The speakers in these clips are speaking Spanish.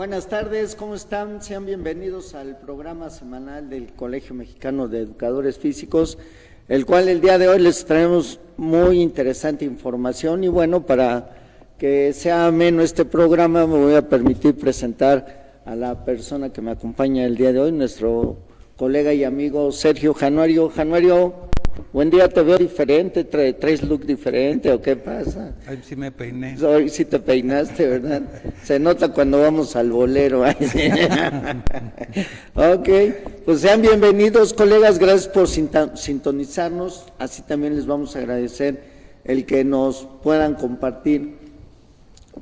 Buenas tardes, ¿cómo están? Sean bienvenidos al programa semanal del Colegio Mexicano de Educadores Físicos, el cual el día de hoy les traemos muy interesante información y bueno, para que sea ameno este programa me voy a permitir presentar a la persona que me acompaña el día de hoy, nuestro colega y amigo Sergio Januario. Januario, buen día, te veo diferente, traes look diferente o qué pasa. Hoy sí me peiné. Hoy sí te peinaste, ¿verdad? Se nota cuando vamos al bolero. Ok, pues sean bienvenidos, colegas, gracias por sintonizarnos, así también les vamos a agradecer el que nos puedan compartir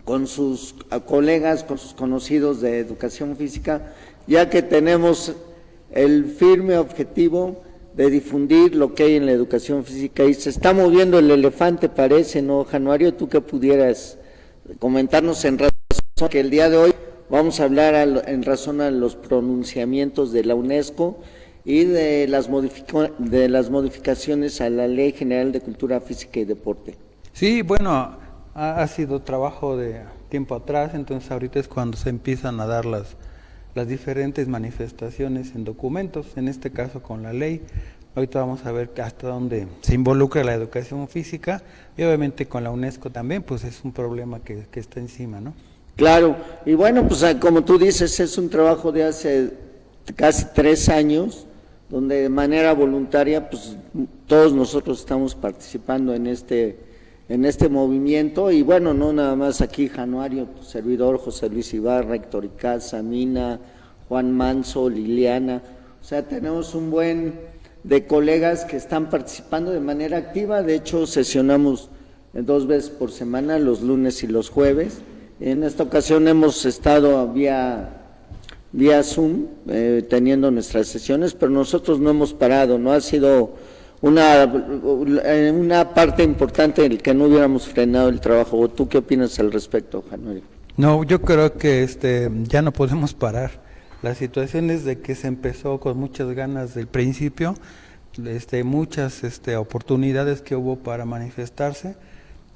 con sus colegas, con sus conocidos de educación física, ya que tenemos el firme objetivo de difundir lo que hay en la educación física y se está moviendo el elefante, parece, ¿no, Januario? Tú que pudieras comentarnos en razón que el día de hoy vamos a hablar en razón a los pronunciamientos de la UNESCO y de las modificaciones a la Ley General de Cultura Física y Deporte. Sí, bueno, ha sido trabajo de tiempo atrás, entonces ahorita es cuando se empiezan a dar las diferentes manifestaciones en documentos, en este caso con la ley. Ahorita vamos a ver hasta dónde se involucra la educación física y obviamente con la UNESCO también, pues es un problema que está encima, ¿no? Claro, y bueno, pues como tú dices, es un trabajo de hace casi 3 años, donde de manera voluntaria, pues todos nosotros estamos participando en este movimiento, y bueno, no nada más aquí Januario, tu servidor, José Luis Ibarra, Héctor Icaza, Mina, Juan Manso, Liliana, o sea, tenemos un buen de colegas que están participando de manera activa. De hecho, sesionamos 2 veces por semana, los lunes y los jueves. En esta ocasión hemos estado vía Zoom, teniendo nuestras sesiones, pero nosotros no hemos parado, no ha sido una parte importante en el que no hubiéramos frenado el trabajo. ¿O tú qué opinas al respecto, Januario? No, yo creo que ya no podemos parar. La situación es de que se empezó con muchas ganas del principio, muchas oportunidades que hubo para manifestarse,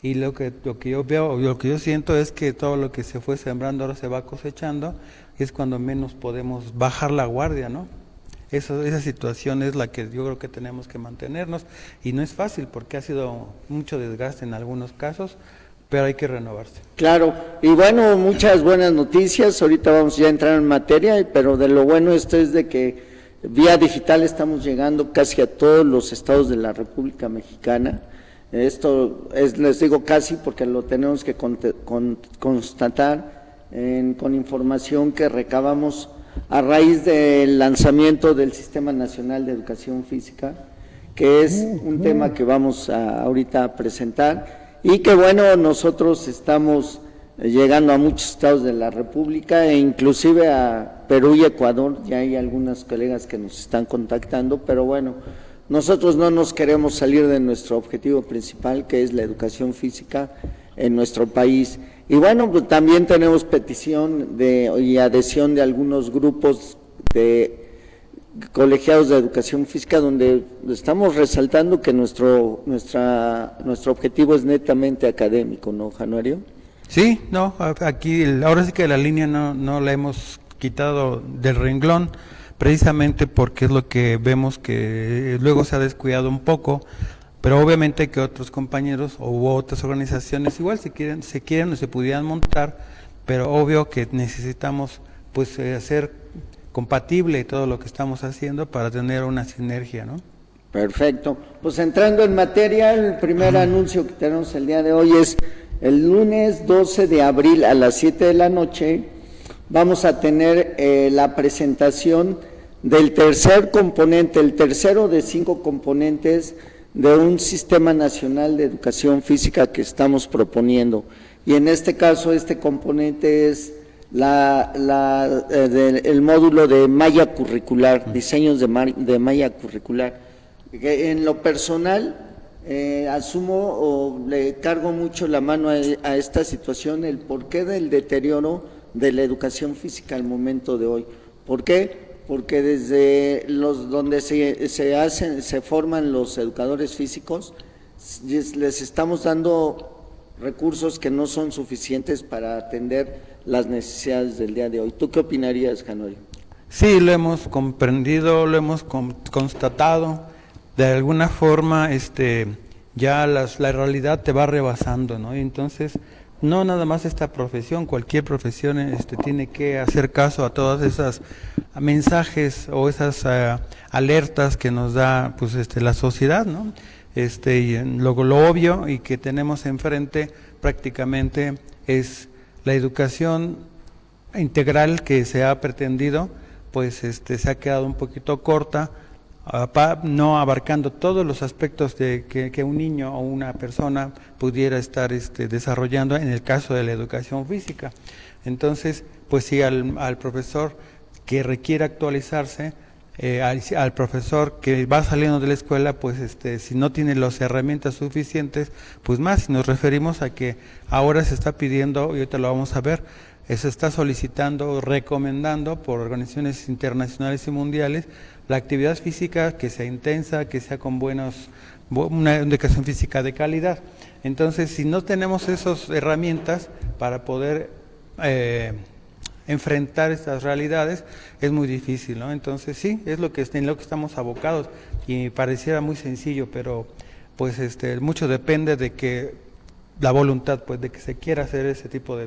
y lo que yo veo, lo que yo siento es que todo lo que se fue sembrando ahora se va cosechando, y es cuando menos podemos bajar la guardia, ¿no? Esa situación es la que yo creo que tenemos que mantenernos, y no es fácil porque ha sido mucho desgaste en algunos casos, pero hay que renovarse. Claro, y bueno, muchas buenas noticias, ahorita vamos ya a entrar en materia, pero de lo bueno esto es de que vía digital estamos llegando casi a todos los estados de la República Mexicana. Esto les digo casi porque lo tenemos que constatar con información que recabamos a raíz del lanzamiento del Sistema Nacional de Educación Física, que es un tema que vamos ahorita a presentar, y que bueno, nosotros estamos llegando a muchos estados de la República e inclusive a Perú y Ecuador. Ya hay algunas colegas que nos están contactando, pero bueno, nosotros no nos queremos salir de nuestro objetivo principal, que es la educación física en nuestro país. Y bueno, pues también tenemos petición y adhesión de algunos grupos de colegiados de educación física, donde estamos resaltando que nuestro objetivo es netamente académico, ¿no, Januario? Sí, no, aquí ahora sí que la línea no la hemos quitado del renglón, precisamente porque es lo que vemos que luego se ha descuidado un poco, pero obviamente que otros compañeros o otras organizaciones igual se quieren o se pudieran montar, pero obvio que necesitamos pues hacer compatible todo lo que estamos haciendo para tener una sinergia, ¿no? Perfecto, pues entrando en materia, el primer anuncio que tenemos el día de hoy es el lunes 12 de abril a las 7 de la noche, vamos a tener la presentación del tercer componente, el tercero de 5 componentes de un Sistema Nacional de Educación Física que estamos proponiendo, y en este caso este componente es el módulo de malla curricular, diseños de malla curricular. En lo personal, asumo o le cargo mucho la mano a esta situación, el porqué del deterioro de la educación física al momento de hoy. ¿Por qué? Porque desde donde se forman los educadores físicos, les estamos dando recursos que no son suficientes para atender las necesidades del día de hoy. ¿Tú qué opinarías, Januario? Sí, lo hemos comprendido, lo hemos constatado. De alguna forma, ya la realidad te va rebasando, ¿no? Y entonces, no nada más esta profesión, cualquier profesión tiene que hacer caso a todas esas mensajes o esas alertas que nos da pues la sociedad, ¿no? Y luego lo obvio y que tenemos enfrente prácticamente es la educación integral que se ha pretendido, pues se ha quedado un poquito corta, no abarcando todos los aspectos de que un niño o una persona pudiera estar desarrollando en el caso de la educación física. Entonces, pues sí, al profesor que requiere actualizarse, al profesor que va saliendo de la escuela, pues si no tiene las herramientas suficientes, pues más, si nos referimos a que ahora se está pidiendo, y ahorita lo vamos a ver, se está solicitando, recomendando por organizaciones internacionales y mundiales la actividad física que sea intensa, que sea con una educación física de calidad. Entonces, si no tenemos esas herramientas para poder enfrentar estas realidades, es muy difícil, ¿no? Entonces, sí, es en lo que estamos abocados y pareciera muy sencillo, pero pues mucho depende de que la voluntad, pues, de que se quiera hacer ese tipo de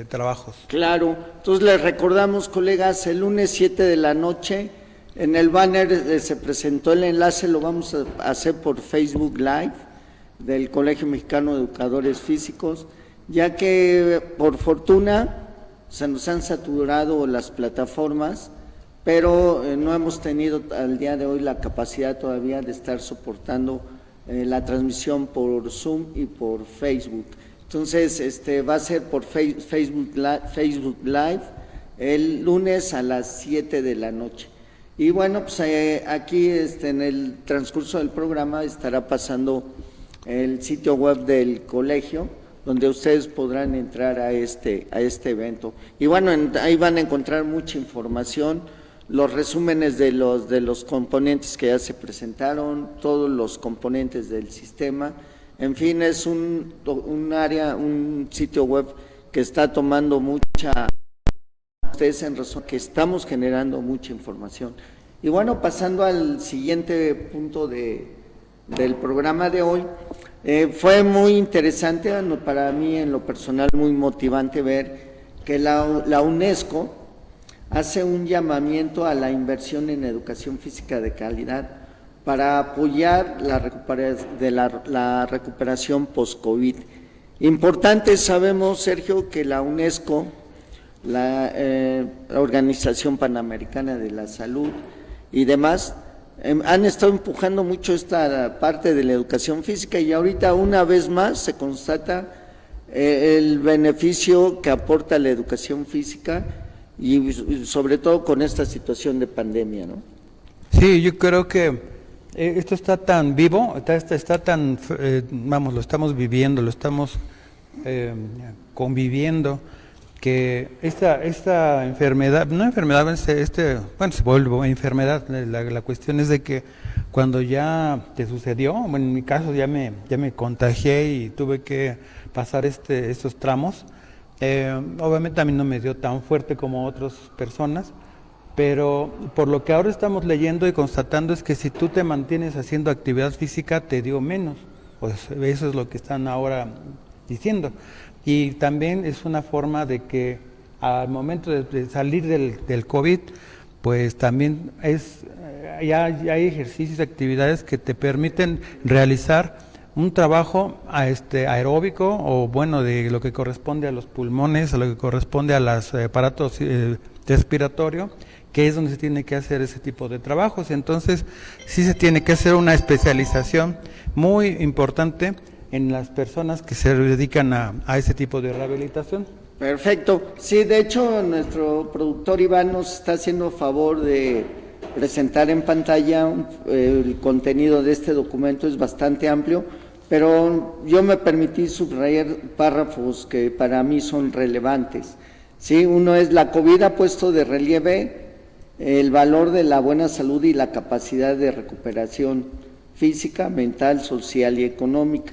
trabajos. Claro, entonces les recordamos, colegas, el lunes 7 de la noche, en el banner se presentó el enlace, lo vamos a hacer por Facebook Live del Colegio Mexicano de Educadores Físicos, ya que por fortuna se nos han saturado las plataformas, pero no hemos tenido al día de hoy la capacidad todavía de estar soportando la transmisión por Zoom y por Facebook. Entonces, va a ser por Facebook Live el lunes a las 7 de la noche. Y bueno, pues aquí en el transcurso del programa estará pasando el sitio web del colegio, donde ustedes podrán entrar a este evento. Y bueno, ahí van a encontrar mucha información, los resúmenes de los componentes que ya se presentaron, todos los componentes del sistema. En fin, es un sitio web que está tomando mucha, ustedes en razón, que estamos generando mucha información. Y bueno, pasando al siguiente punto del programa de hoy, fue muy interesante para mí en lo personal, muy motivante ver que la UNESCO hace un llamamiento a la inversión en educación física de calidad para apoyar la recuperación post-COVID. Importante, sabemos, Sergio, que la UNESCO, la Organización Panamericana de la Salud y demás, han estado empujando mucho esta parte de la educación física y ahorita una vez más se constata el beneficio que aporta la educación física y sobre todo con esta situación de pandemia, ¿no? Sí, yo creo que esto está tan vivo, está tan, lo estamos viviendo, lo estamos conviviendo, que esta enfermedad, se vuelve enfermedad. La cuestión es de que cuando ya te sucedió, bueno, en mi caso ya me contagié y tuve que pasar estos tramos. Obviamente a mí no me dio tan fuerte como a otras personas, pero por lo que ahora estamos leyendo y constatando es que si tú te mantienes haciendo actividad física te dio menos, pues eso es lo que están ahora diciendo. Y también es una forma de que al momento de salir del COVID, pues también ya hay ejercicios, actividades que te permiten realizar un trabajo aeróbico o bueno, de lo que corresponde a los pulmones, a lo que corresponde a los aparatos respiratorios, que es donde se tiene que hacer ese tipo de trabajos. Entonces, sí se tiene que hacer una especialización muy importante en las personas que se dedican a ese tipo de rehabilitación. Perfecto. Sí, de hecho, nuestro productor Iván nos está haciendo favor de presentar en pantalla el contenido de este documento, es bastante amplio, pero yo me permití subrayar párrafos que para mí son relevantes. Sí, uno es: la COVID ha puesto de relieve el valor de la buena salud y la capacidad de recuperación física, mental, social y económica.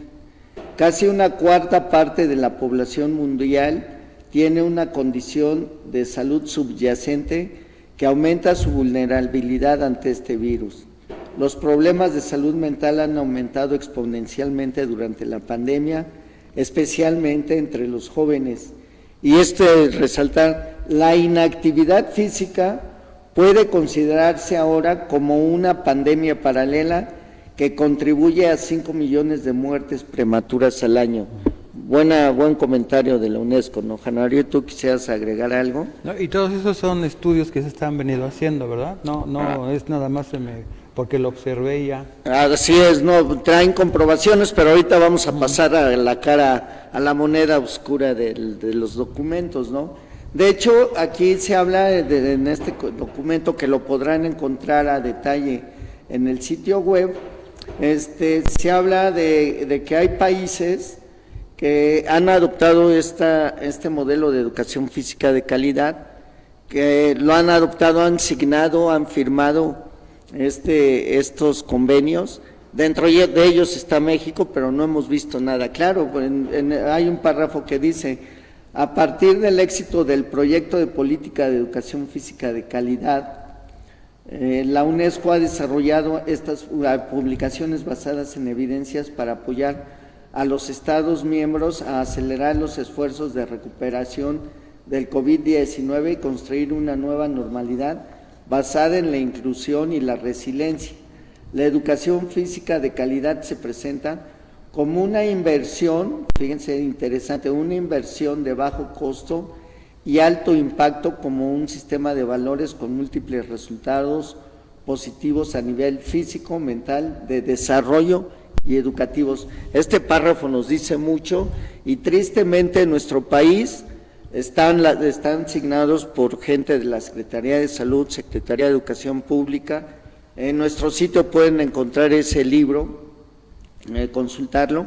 casi una cuarta parte de la población mundial tiene una condición de salud subyacente que aumenta su vulnerabilidad ante este virus. Los problemas de salud mental han aumentado exponencialmente durante la pandemia, especialmente entre los jóvenes. Y resaltar, la inactividad física puede considerarse ahora como una pandemia paralela que contribuye a 5 millones de muertes prematuras al año. Buen comentario de la UNESCO, ¿no, Janario? ¿Tú quisieras agregar algo? No, y todos esos son estudios que se están venido haciendo, ¿verdad? No es nada más porque lo observé ya. Así es, no, traen comprobaciones, pero ahorita vamos a pasar a la cara, a la moneda oscura de los documentos, ¿no? De hecho, aquí se habla en este documento, que lo podrán encontrar a detalle en el sitio web, se habla de que hay países que han adoptado este modelo de educación física de calidad, que lo han adoptado, han signado, han firmado estos convenios. Dentro de ellos está México, pero no hemos visto nada claro. Hay un párrafo que dice: a partir del éxito del proyecto de política de educación física de calidad, la UNESCO ha desarrollado estas publicaciones basadas en evidencias para apoyar a los Estados miembros a acelerar los esfuerzos de recuperación del COVID-19 y construir una nueva normalidad basada en la inclusión y la resiliencia. La educación física de calidad se presenta como una inversión, fíjense interesante, una inversión de bajo costo y alto impacto, como un sistema de valores con múltiples resultados positivos a nivel físico, mental, de desarrollo y educativos. Este párrafo nos dice mucho, y tristemente en nuestro país están asignados por gente de la Secretaría de Salud, Secretaría de Educación Pública. En nuestro sitio pueden encontrar ese libro, consultarlo,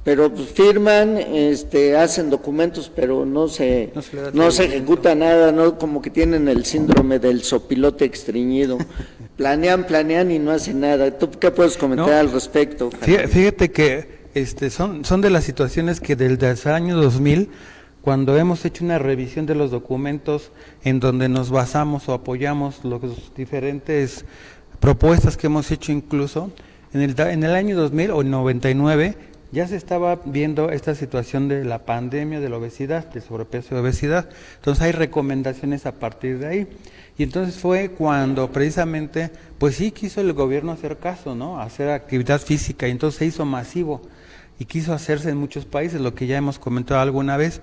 pero pues firman, hacen documentos, pero no se ejecuta nada, ¿no? Como que tienen el síndrome del sopilote estreñido. Planean y no hacen nada. ¿Tú qué puedes comentar al respecto, Jaime? Fíjate que son de las situaciones que desde el año 2000, cuando hemos hecho una revisión de los documentos en donde nos basamos o apoyamos las diferentes propuestas que hemos hecho, incluso en el año 2000 o 99 ya se estaba viendo esta situación de la pandemia de la obesidad, del sobrepeso y obesidad. Entonces hay recomendaciones a partir de ahí. Y entonces fue cuando precisamente, pues sí quiso el gobierno hacer caso, ¿no? Hacer actividad física, y entonces se hizo masivo y quiso hacerse en muchos países, lo que ya hemos comentado alguna vez.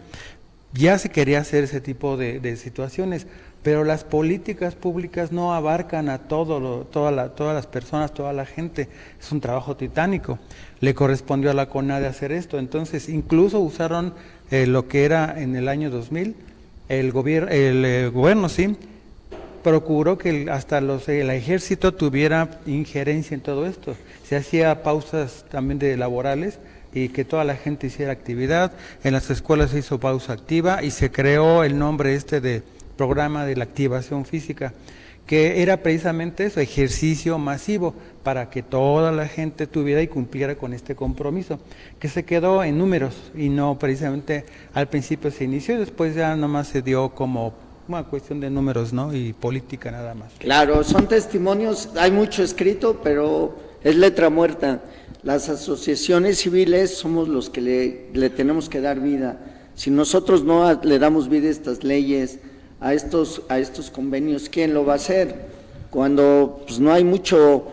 Ya se quería hacer ese tipo de situaciones, pero las políticas públicas no abarcan a todas las personas, toda la gente. Es un trabajo titánico. Le correspondió a la CONADE hacer esto. Entonces, incluso usaron lo que era en el año 2000, el gobierno sí procuró que hasta el ejército tuviera injerencia en todo esto. Se hacía pausas también laborales, y que toda la gente hiciera actividad. En las escuelas se hizo pausa activa y se creó el nombre de programa de la activación física, que era precisamente eso, ejercicio masivo, para que toda la gente tuviera y cumpliera con este compromiso, que se quedó en números y no precisamente al principio se inició y después ya nomás se dio como una cuestión de números, ¿no? Y política nada más. Claro, son testimonios, hay mucho escrito, pero es letra muerta. Las asociaciones civiles somos los que le tenemos que dar vida. Si nosotros no le damos vida a estas leyes, a estos convenios, ¿quién lo va a hacer? Cuando pues no hay mucho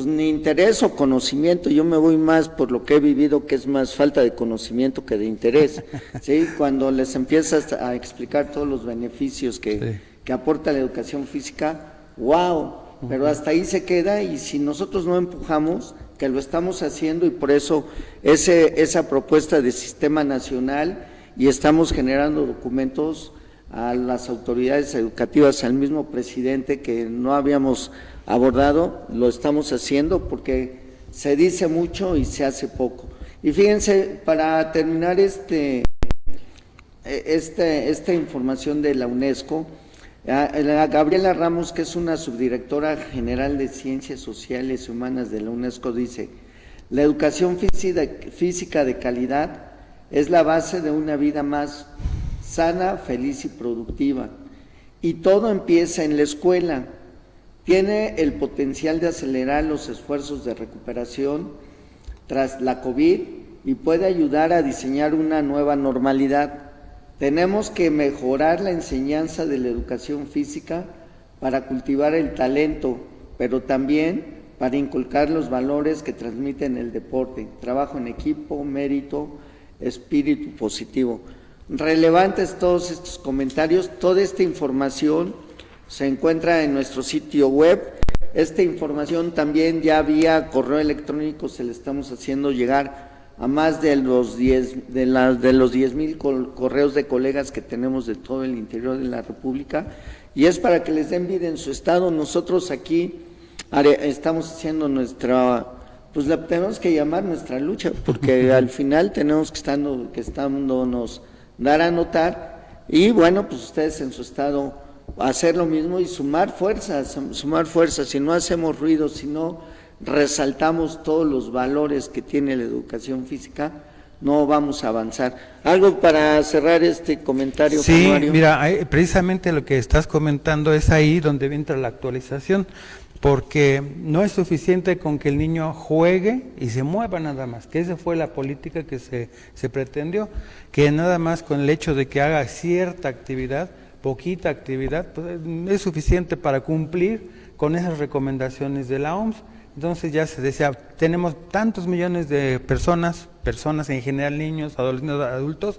ni interés o conocimiento. Yo me voy más por lo que he vivido, que es más falta de conocimiento que de interés, ¿sí? Cuando les empiezas a explicar todos los beneficios que aporta la educación física, ¡wow! Pero hasta ahí se queda, y si nosotros no empujamos, que lo estamos haciendo, y por eso esa propuesta de sistema nacional, y estamos generando documentos a las autoridades educativas, al mismo presidente, que no habíamos abordado, lo estamos haciendo porque se dice mucho y se hace poco. Y fíjense, para terminar esta información de la UNESCO, Gabriela Ramos, que es una subdirectora general de Ciencias Sociales y Humanas de la UNESCO, dice: La educación física de calidad es la base de una vida más sana, feliz y productiva. Y todo empieza en la escuela. Tiene el potencial de acelerar los esfuerzos de recuperación tras la COVID y puede ayudar a diseñar una nueva normalidad. Tenemos que mejorar la enseñanza de la educación física para cultivar el talento, pero también para inculcar los valores que transmiten el deporte, trabajo en equipo, mérito, espíritu positivo. Relevantes todos estos comentarios, toda esta información se encuentra en nuestro sitio web. Esta información también ya vía correo electrónico se le estamos haciendo llegar a más de los 10,000 correos de colegas que tenemos de todo el interior de la República, y es para que les den vida en su estado. Nosotros aquí estamos haciendo pues la tenemos que llamar nuestra lucha, porque al final tenemos que estándonos dar a notar, y bueno, pues ustedes en su estado hacer lo mismo y sumar fuerzas, si no hacemos ruido, si no resaltamos todos los valores que tiene la educación física, no vamos a avanzar. ¿Algo para cerrar este comentario? Sí, Mario? Mira, precisamente lo que estás comentando es ahí donde entra la actualización, porque no es suficiente con que el niño juegue y se mueva nada más, que esa fue la política que se pretendió, que nada más con el hecho de que haga cierta actividad, poquita actividad, pues es suficiente para cumplir con esas recomendaciones de la OMS. Entonces ya se decía, tenemos tantos millones de personas en general, niños, adolescentes, adultos,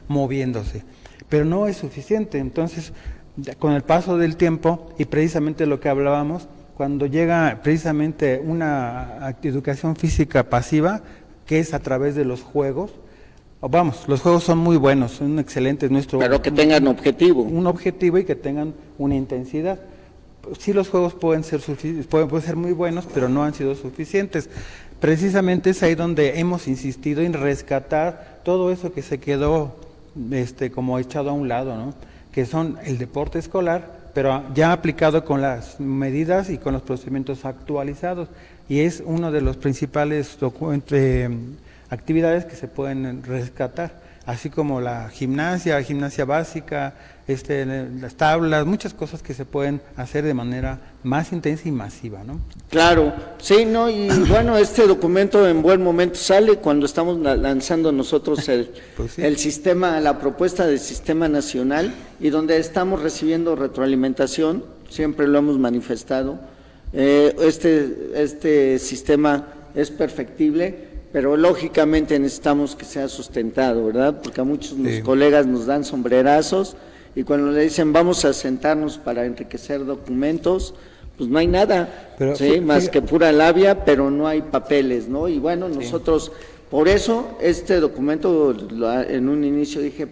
moviéndose, pero no es suficiente. Entonces, con el paso del tiempo, y precisamente lo que hablábamos, cuando llega precisamente una educación física pasiva, que es a través de los juegos, los juegos son muy buenos, son excelentes. Pero que tengan objetivo. Un objetivo y que tengan una intensidad. Sí, los juegos pueden ser muy buenos, pero no han sido suficientes. Precisamente es ahí donde hemos insistido en rescatar todo eso que se quedó como echado a un lado, ¿no? Que son el deporte escolar, pero ya aplicado con las medidas y con los procedimientos actualizados, y es uno de los principales actividades que se pueden rescatar, así como la gimnasia básica, las tablas, muchas cosas que se pueden hacer de manera más intensa y masiva, ¿no? Claro, sí, no, y bueno, este documento en buen momento sale cuando estamos lanzando nosotros Pues sí. el sistema, la propuesta del sistema nacional, y donde estamos recibiendo retroalimentación, siempre lo hemos manifestado. Este sistema es perfectible, pero lógicamente necesitamos que sea sustentado, ¿verdad? Porque a muchos los colegas nos dan sombrerazos, y cuando le dicen vamos a sentarnos para enriquecer documentos, pues no hay nada, pero, ¿sí? Más que pura labia, pero no hay papeles, ¿no? Y bueno, nosotros, por eso este documento, en un inicio dije,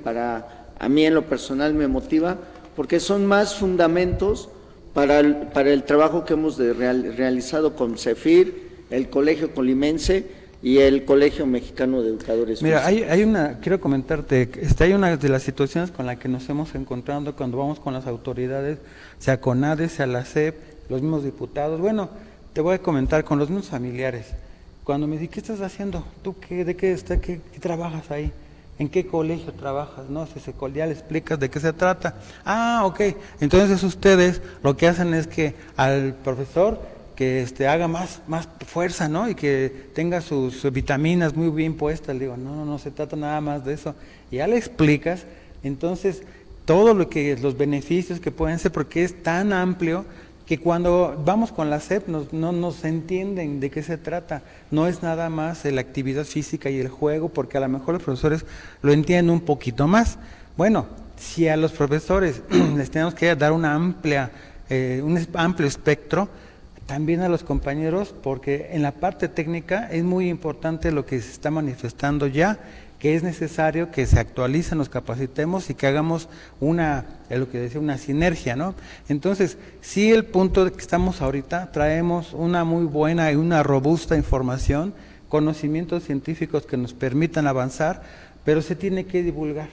a mí en lo personal me motiva, porque son más fundamentos para el trabajo que hemos realizado con CEFIR, el Colegio Colimense y el Colegio Mexicano de Educadores Mira, Físicos. quiero comentarte, hay una de las situaciones con la que nos hemos encontrado cuando vamos con las autoridades, sea CONADE, sea la SEP, los mismos diputados. Bueno, te voy a comentar con los mismos familiares. Cuando me dicen, ¿qué estás haciendo? ¿Tú qué trabajas ahí? ¿En qué colegio trabajas? No, ya le explicas de qué se trata. Ah, ok. Entonces ustedes lo que hacen es que al profesor que haga más fuerza, ¿no? Y que tenga sus vitaminas muy bien puestas. Le digo, no se trata nada más de eso. Y ya le explicas, entonces, todo los beneficios que pueden ser, porque es tan amplio que cuando vamos con la SEP no nos entienden de qué se trata. No es nada más la actividad física y el juego, porque a lo mejor los profesores lo entienden un poquito más. Bueno, si a los profesores les tenemos que dar un amplio espectro, también a los compañeros, porque en la parte técnica es muy importante lo que se está manifestando ya, que es necesario que se actualicen, nos capacitemos y que hagamos una sinergia, ¿no? Entonces, sí, el punto de que estamos ahorita, traemos una muy buena y una robusta información, conocimientos científicos que nos permitan avanzar, pero se tiene que divulgar.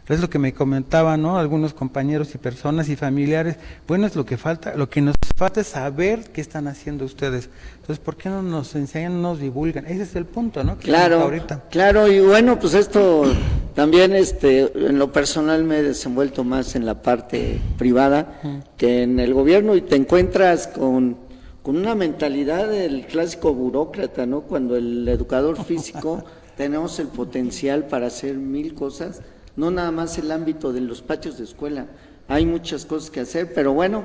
Es lo que me comentaban, ¿no? Algunos compañeros y personas y familiares. Bueno, es lo que falta, lo que nos falta es saber qué están haciendo ustedes. Entonces, ¿por qué no nos enseñan, no nos divulgan? Ese es el punto, ¿no? Claro, ahorita. claro, y bueno, pues esto también, en lo personal me he desenvuelto más en la parte privada que en el gobierno, y te encuentras con una mentalidad del clásico burócrata, ¿no? Cuando el educador físico tenemos el potencial para hacer 1000 cosas, no nada más el ámbito de los patios de escuela, hay muchas cosas que hacer, pero bueno,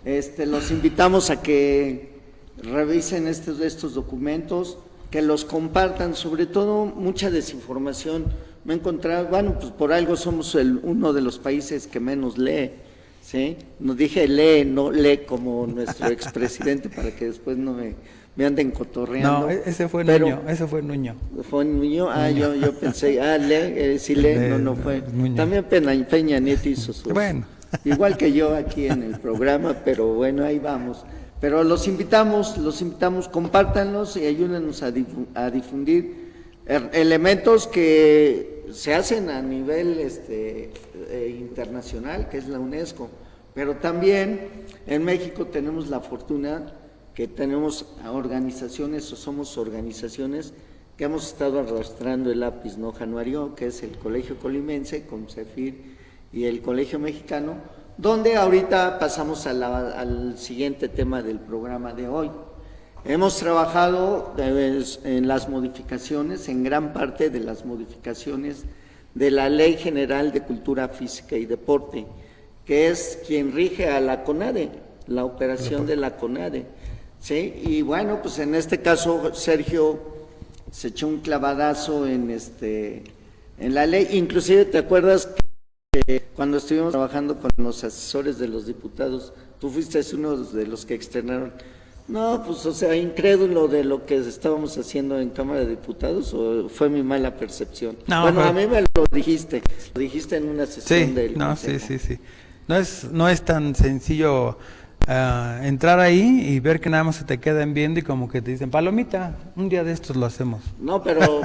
los invitamos a que revisen estos documentos, que los compartan, sobre todo mucha desinformación. Me he encontrado, bueno, pues por algo somos uno de los países que menos lee, ¿sí? No dije lee, no lee como nuestro expresidente, para que después no me anden cotorreando. No, ese fue Nuño, ese fue Nuño. ¿Fue Nuño? Ah, Nuño. Yo pensé, sí lee, no fue. Nuño. También Peña Nieto hizo su... Bueno. Igual que yo aquí en el programa, pero bueno, ahí vamos. Pero los invitamos, compártanlos y ayúdenos a difundir elementos que se hacen a nivel internacional, que es la UNESCO, pero también en México tenemos la fortuna que tenemos organizaciones, o somos organizaciones que hemos estado arrastrando el lápiz, ¿no, Januario? Que es el Colegio Colimense, con CEFIR, y el Colegio Mexicano, donde ahorita pasamos al siguiente tema del programa de hoy. Hemos trabajado en las modificaciones, en gran parte de las modificaciones de la Ley General de Cultura Física y Deporte, que es quien rige a la CONADE, la operación de la CONADE, ¿sí? Y bueno, pues en este caso Sergio se echó un clavadazo en la ley. Inclusive, ¿te acuerdas que cuando estuvimos trabajando con los asesores de los diputados, tú fuiste uno de los que externaron? No, pues, o sea, incrédulo de lo que estábamos haciendo en Cámara de Diputados, o fue mi mala percepción. No, bueno, a mí me lo dijiste en una sesión del Consejo. Sí. No es tan sencillo entrar ahí y ver que nada más se te quedan viendo y como que te dicen, palomita, un día de estos lo hacemos. No, pero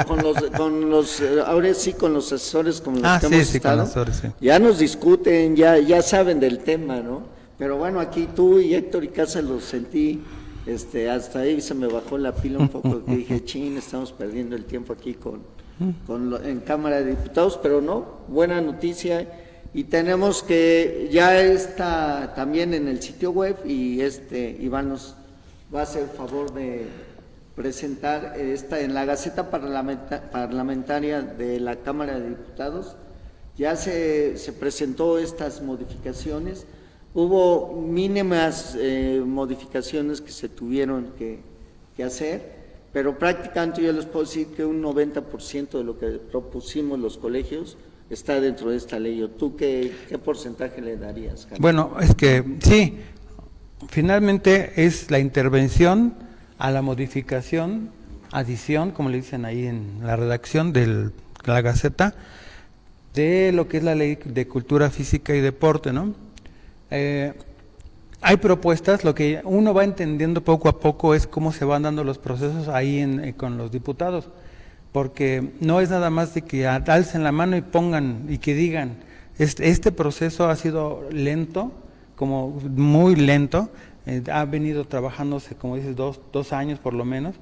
ahora sí con los asesores con los que hemos estado, con los asesores, sí. Ya nos discuten, ya saben del tema, ¿no? Pero bueno, aquí tú y Héctor y Casa los sentí, hasta ahí se me bajó la pila un poco, que dije, chin, estamos perdiendo el tiempo aquí en Cámara de Diputados, pero no, buena noticia. Y tenemos que, ya está también en el sitio web, y Iván nos va a hacer favor de presentar en la Gaceta Parlamentaria de la Cámara de Diputados. Ya se presentó estas modificaciones. Hubo mínimas modificaciones que se tuvieron que hacer, pero prácticamente yo les puedo decir que un 90% de lo que propusimos los colegios está dentro de esta ley. ¿O tú qué porcentaje le darías, Carlos? Bueno, es que sí, finalmente es la intervención a la modificación, adición, como le dicen ahí en la redacción de la Gaceta, de lo que es la Ley de Cultura Física y Deporte, ¿no? Hay propuestas, lo que uno va entendiendo poco a poco es cómo se van dando los procesos ahí con los diputados, porque no es nada más de que alcen la mano y pongan y que digan, este proceso ha sido lento, como muy lento, ha venido trabajándose, como dices, dos años por lo menos,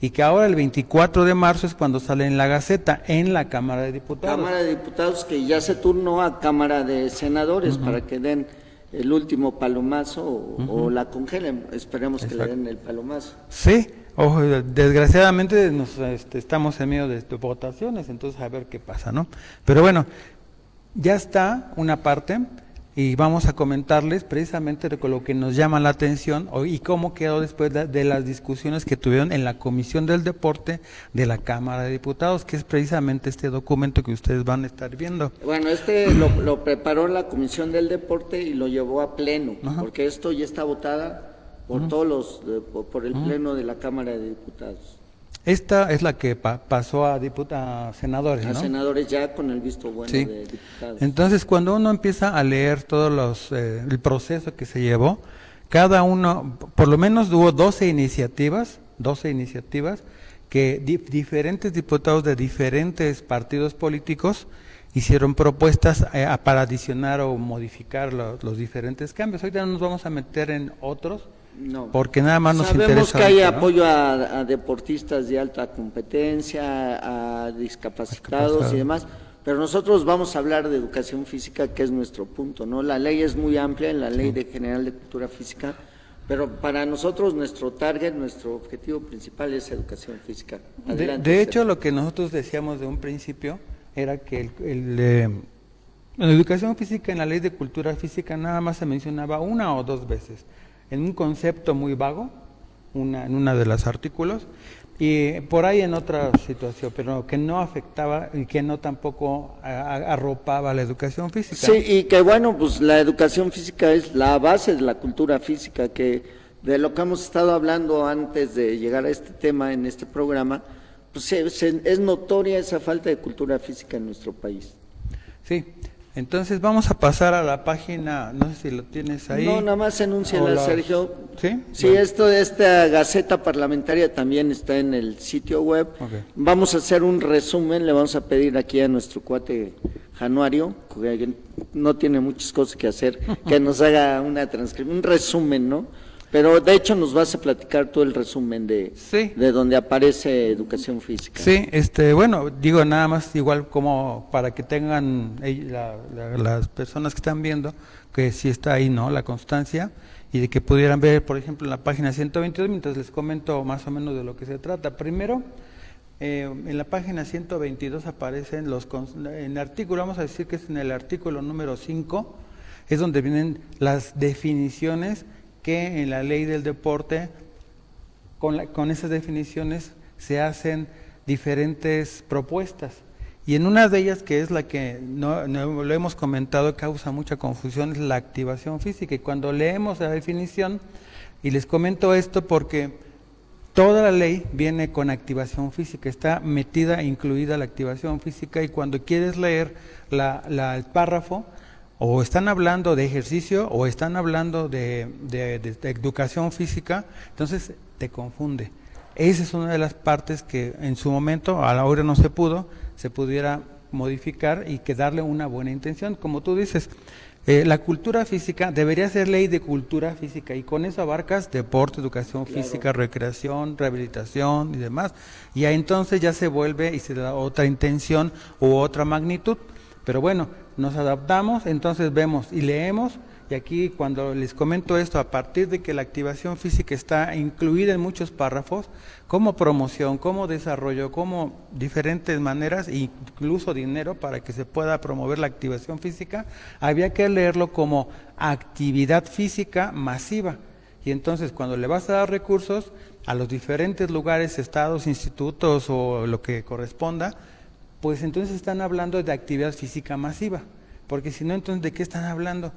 y que ahora el 24 de marzo es cuando sale en la Gaceta, en la Cámara de Diputados. Cámara de Diputados, que ya se turnó a Cámara de Senadores para que den el último palomazo o la congelen. Esperemos que le den el palomazo. Sí, desgraciadamente estamos en medio de votaciones, entonces a ver qué pasa, ¿no? Pero bueno, ya está una parte y vamos a comentarles precisamente de lo que nos llama la atención y cómo quedó después de las discusiones que tuvieron en la Comisión del Deporte de la Cámara de Diputados, que es precisamente este documento que ustedes van a estar viendo. Bueno, lo preparó la Comisión del Deporte y lo llevó a pleno, porque esto ya está votada por todos por el pleno de la Cámara de Diputados. Esta es la que pasó a senadores, ¿no? A senadores ya con el visto bueno de diputados. Entonces, cuando uno empieza a leer todos el proceso que se llevó, cada uno, por lo menos hubo 12 iniciativas que diferentes diputados de diferentes partidos políticos hicieron propuestas para adicionar o modificar los diferentes cambios. Ahorita no nos vamos a meter en otros, No. porque nada más nos interesa. Sabemos que hay ahorita, ¿no? apoyo a deportistas de alta competencia, a discapacitados y demás, pero nosotros vamos a hablar de educación física, que es nuestro punto, ¿no? La ley es muy amplia, en la Ley General de Cultura Física, pero para nosotros nuestro target, nuestro objetivo principal es educación física. Adelante, De hecho, lo que nosotros decíamos de un principio era que la educación física en la Ley de Cultura Física nada más se mencionaba una o dos veces, en un concepto muy vago, en una de los artículos, y por ahí en otra situación, pero que no afectaba y que no tampoco arropaba la educación física. Sí, y que bueno, pues la educación física es la base de la cultura física, que de lo que hemos estado hablando antes de llegar a este tema en este programa, pues es notoria esa falta de cultura física en nuestro país. Sí, entonces vamos a pasar a la página, no sé si lo tienes ahí. No, nada más enúnciala, Sergio. ¿Sí? Sí, Bueno. esta Gaceta Parlamentaria también está en el sitio web. Okay. Vamos a hacer un resumen, le vamos a pedir aquí a nuestro cuate Januario, que no tiene muchas cosas que hacer, que nos haga una transcripción, un resumen, ¿no? Pero de hecho nos vas a platicar todo el resumen de donde aparece educación física. Sí, bueno, digo nada más igual como para que tengan las personas que están viendo que sí está ahí, ¿no? La constancia, y de que pudieran ver, por ejemplo, en la página 122, mientras les comento más o menos de lo que se trata. Primero, en la página 122 aparecen en el artículo, vamos a decir que es en el artículo número 5, es donde vienen las definiciones que en la ley del deporte, con esas definiciones se hacen diferentes propuestas. Y en una de ellas, que es la que no lo hemos comentado, causa mucha confusión, es la activación física. Y cuando leemos la definición, y les comento esto porque toda la ley viene con activación física, está metida, incluida la activación física, y cuando quieres leer el párrafo, o están hablando de ejercicio o están hablando de educación física, entonces te confunde. Esa es una de las partes que en su momento, a la hora no se pudiera modificar y que darle una buena intención. Como tú dices, la cultura física debería ser ley de cultura física, y con eso abarcas deporte, educación física, recreación, rehabilitación y demás. Y ahí entonces ya se vuelve y se da otra intención u otra magnitud. Pero bueno, nos adaptamos, entonces vemos y leemos, y aquí cuando les comento esto, a partir de que la activación física está incluida en muchos párrafos, como promoción, como desarrollo, como diferentes maneras, incluso dinero para que se pueda promover la activación física, había que leerlo como actividad física masiva. Y entonces cuando le vas a dar recursos a los diferentes lugares, estados, institutos o lo que corresponda, pues entonces están hablando de actividad física masiva, porque si no, entonces ¿de qué están hablando?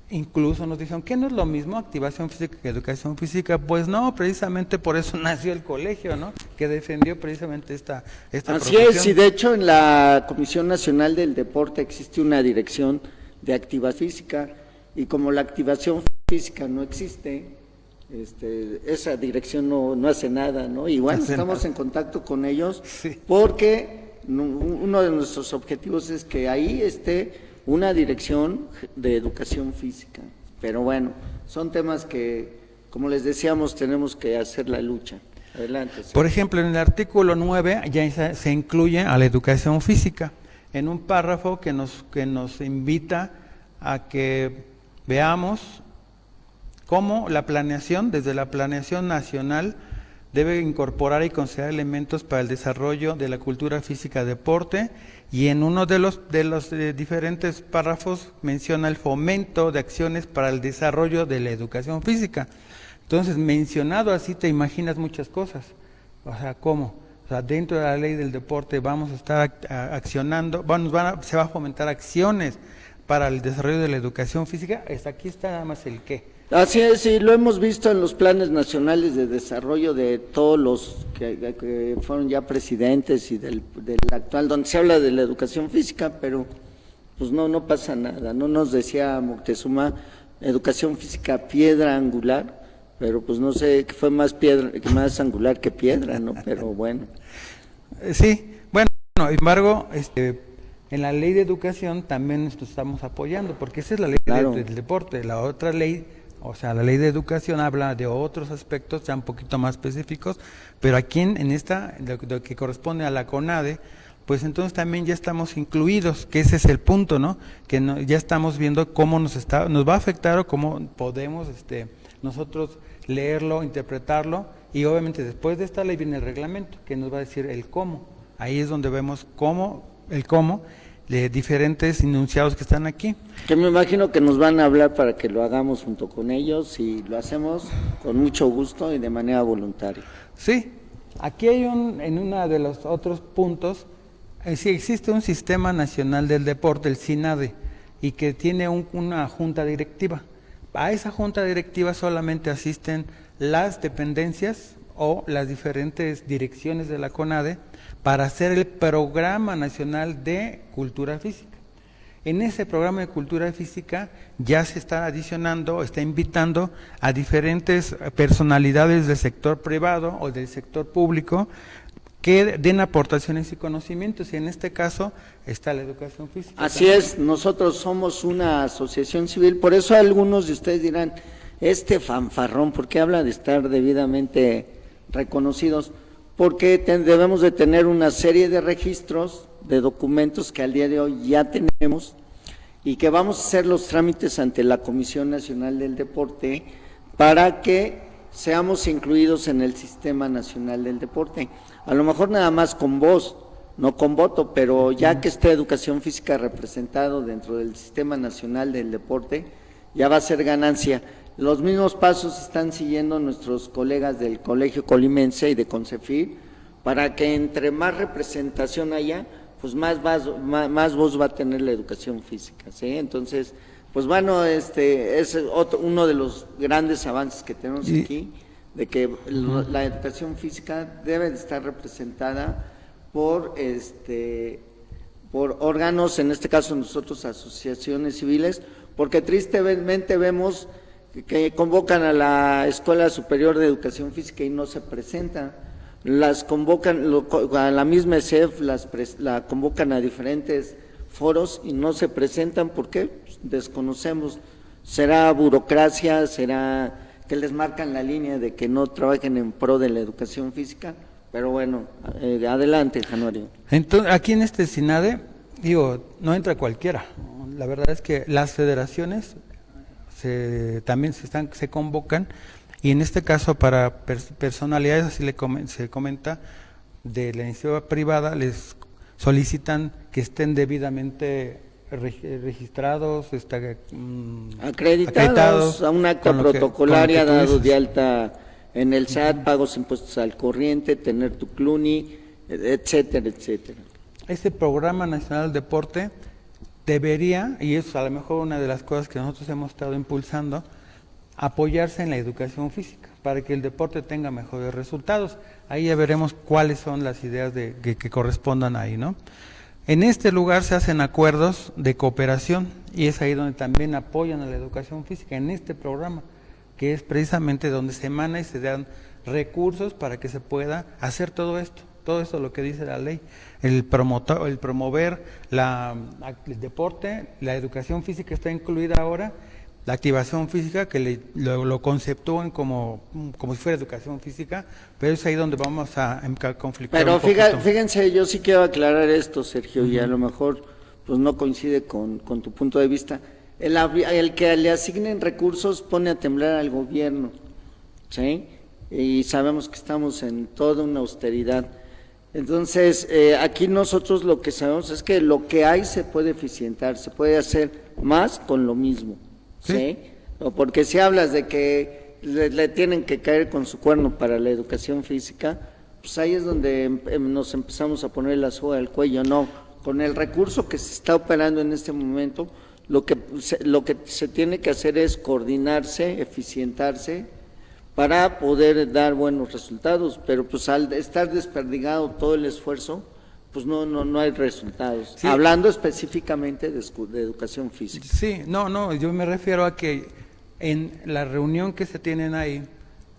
Incluso nos dijeron que no es lo mismo activación física que educación física. Pues no, precisamente por eso nació el colegio, ¿no? Que defendió precisamente esta Así profesión. es, y de hecho en la Comisión Nacional del Deporte existe una dirección de activación física, y como la activación física no existe, esa dirección no hace nada, ¿no? Y bueno, estamos en contacto con ellos, sí, porque uno de nuestros objetivos es que ahí esté una dirección de educación física. Pero bueno, son temas que, como les decíamos, tenemos que hacer la lucha. Adelante. Sí. Por ejemplo, en el artículo 9 ya se incluye a la educación física, en un párrafo que nos invita a que veamos cómo la planeación, desde la planeación nacional, debe incorporar y considerar elementos para el desarrollo de la cultura física deporte, y en uno de los diferentes párrafos menciona el fomento de acciones para el desarrollo de la educación física. Entonces, mencionado así, te imaginas muchas cosas. O sea, ¿cómo? O sea, dentro de la ley del deporte vamos a estar accionando, se va a fomentar acciones para el desarrollo de la educación física. Aquí está nada más el qué. Así es, sí, lo hemos visto en los planes nacionales de desarrollo de todos los que fueron ya presidentes y del actual, donde se habla de la educación física, pero pues no pasa nada. No nos decía Moctezuma, educación física piedra angular, pero pues no sé, que fue más angular que piedra, ¿no? Pero bueno. Sí, bueno, sin embargo, En la ley de educación también nos estamos apoyando, porque esa es la ley Claro. del deporte. La otra ley, o sea, la ley de educación habla de otros aspectos ya un poquito más específicos, pero aquí en esta, lo que corresponde a la CONADE, pues entonces también ya estamos incluidos, que ese es el punto, ¿no? Que ya estamos viendo cómo nos va a afectar o cómo podemos nosotros leerlo, interpretarlo, y obviamente después de esta ley viene el reglamento, que nos va a decir el cómo. Ahí es donde vemos el cómo de diferentes enunciados que están aquí. Que me imagino que nos van a hablar para que lo hagamos junto con ellos, y lo hacemos con mucho gusto y de manera voluntaria. Sí, aquí hay en uno de los otros puntos, sí existe un Sistema Nacional del Deporte, el SINADE, y que tiene una junta directiva. A esa junta directiva solamente asisten las dependencias o las diferentes direcciones de la CONADE para hacer el Programa Nacional de Cultura Física. En ese programa de cultura física ya se está adicionando, está invitando a diferentes personalidades del sector privado o del sector público que den aportaciones y conocimientos, y en este caso está la educación física. Así es, nosotros somos una asociación civil, por eso algunos de ustedes dirán, fanfarrón, ¿por qué habla de estar debidamente reconocidos? Porque debemos de tener una serie de registros, de documentos que al día de hoy ya tenemos, y que vamos a hacer los trámites ante la Comisión Nacional del Deporte para que seamos incluidos en el Sistema Nacional del Deporte. A lo mejor nada más con voz, no con voto, pero ya que esté educación física representado dentro del Sistema Nacional del Deporte, ya va a ser ganancia. Los mismos pasos están siguiendo nuestros colegas del Colegio Colimense y de CONCEFIR, para que entre más representación haya, pues más voz va a tener la educación física, ¿sí? Entonces, pues bueno, es uno de los grandes avances que tenemos aquí, de que la educación física debe de estar representada por órganos, en este caso nosotros asociaciones civiles, porque tristemente vemos que convocan a la Escuela Superior de Educación Física y no se presentan, las convocan a la misma ESEF, la convocan a diferentes foros y no se presentan. ¿Por qué? Pues desconocemos. ¿Será burocracia? ¿Será que les marcan la línea de que no trabajen en pro de la educación física? Pero bueno, adelante, Januario. Entonces, aquí en este SINADE, no entra cualquiera. La verdad es que las federaciones también se convocan, y en este caso para personalidades, así se comenta, de la iniciativa privada, les solicitan que estén debidamente registrados, acreditados a un acta protocolaria, dados de dices. alta en el SAT, pagos impuestos al corriente, tener tu CLUNY, etcétera, etcétera. Este Programa Nacional de Deporte debería, y es a lo mejor una de las cosas que nosotros hemos estado impulsando, apoyarse en la educación física para que el deporte tenga mejores resultados. Ahí ya veremos cuáles son las ideas que correspondan ahí, ¿no? En este lugar se hacen acuerdos de cooperación, y es ahí donde también apoyan a la educación física, en este programa, que es precisamente donde se emana y se dan recursos para que se pueda hacer todo esto lo que dice la ley, el promover el deporte, la educación física está incluida ahora, la activación física, que lo conceptúan como si fuera educación física, pero es ahí donde vamos a conflictar. Pero fíjense, yo sí quiero aclarar esto, Sergio, y a lo mejor pues no coincide con tu punto de vista. El que le asignen recursos pone a temblar al gobierno, ¿sí? Y sabemos que estamos en toda una austeridad. Entonces, aquí nosotros lo que sabemos es que lo que hay se puede eficientar, se puede hacer más con lo mismo, ¿sí? Porque si hablas de que le tienen que caer con su cuerno para la educación física, pues ahí es donde nos empezamos a poner la soga al cuello. No, con el recurso que se está operando en este momento, lo que se tiene que hacer es coordinarse, eficientarse, para poder dar buenos resultados, pero pues al estar desperdigado todo el esfuerzo, pues no hay resultados. Sí. Hablando específicamente de educación física. Sí, yo me refiero a que en la reunión que se tienen ahí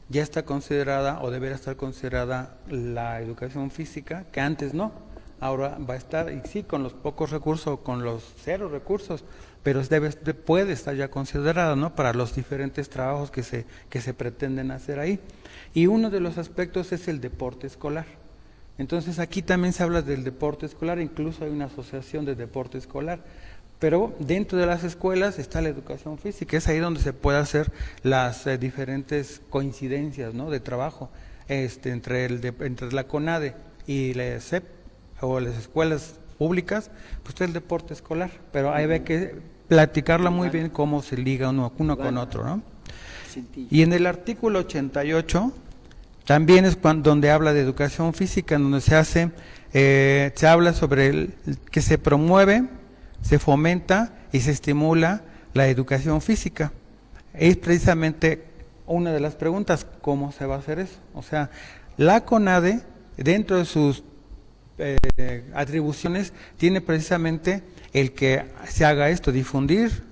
ya está considerada o debería estar considerada la educación física, que antes no. ahora va a estar, y sí, con los pocos recursos o con los 0 recursos, pero puede estar ya considerada, ¿no?, para los diferentes trabajos que se pretenden hacer ahí. Y uno de los aspectos es el deporte escolar. Entonces aquí también se habla del deporte escolar, incluso hay una asociación de deporte escolar, pero dentro de las escuelas está la educación física, es ahí donde se puede hacer las diferentes coincidencias, ¿no?, de trabajo entre la CONADE y la SEP o las escuelas públicas, pues el deporte escolar, pero ahí hay que platicarla muy bien cómo se liga uno con otro, ¿no? Y en el artículo 88 también es donde habla de educación física, en donde se habla sobre que se promueve, se fomenta y se estimula la educación física. Es precisamente una de las preguntas, ¿cómo se va a hacer eso? O sea, la CONADE, dentro de sus atribuciones, tiene precisamente el que se haga esto, difundir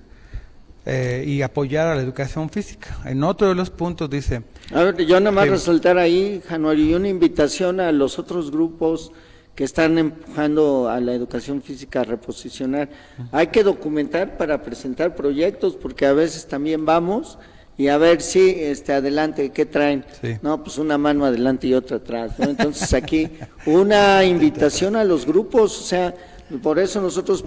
y apoyar a la educación física. En otro de los puntos dice... A ver, yo nada más resaltar ahí, Januario, y una invitación a los otros grupos que están empujando a la educación física a reposicionar. Hay que documentar para presentar proyectos, porque a veces también vamos y a ver si adelante, ¿qué traen? Sí. No, pues una mano adelante y otra atrás, ¿no? Entonces aquí una invitación a los grupos, o sea, por eso nosotros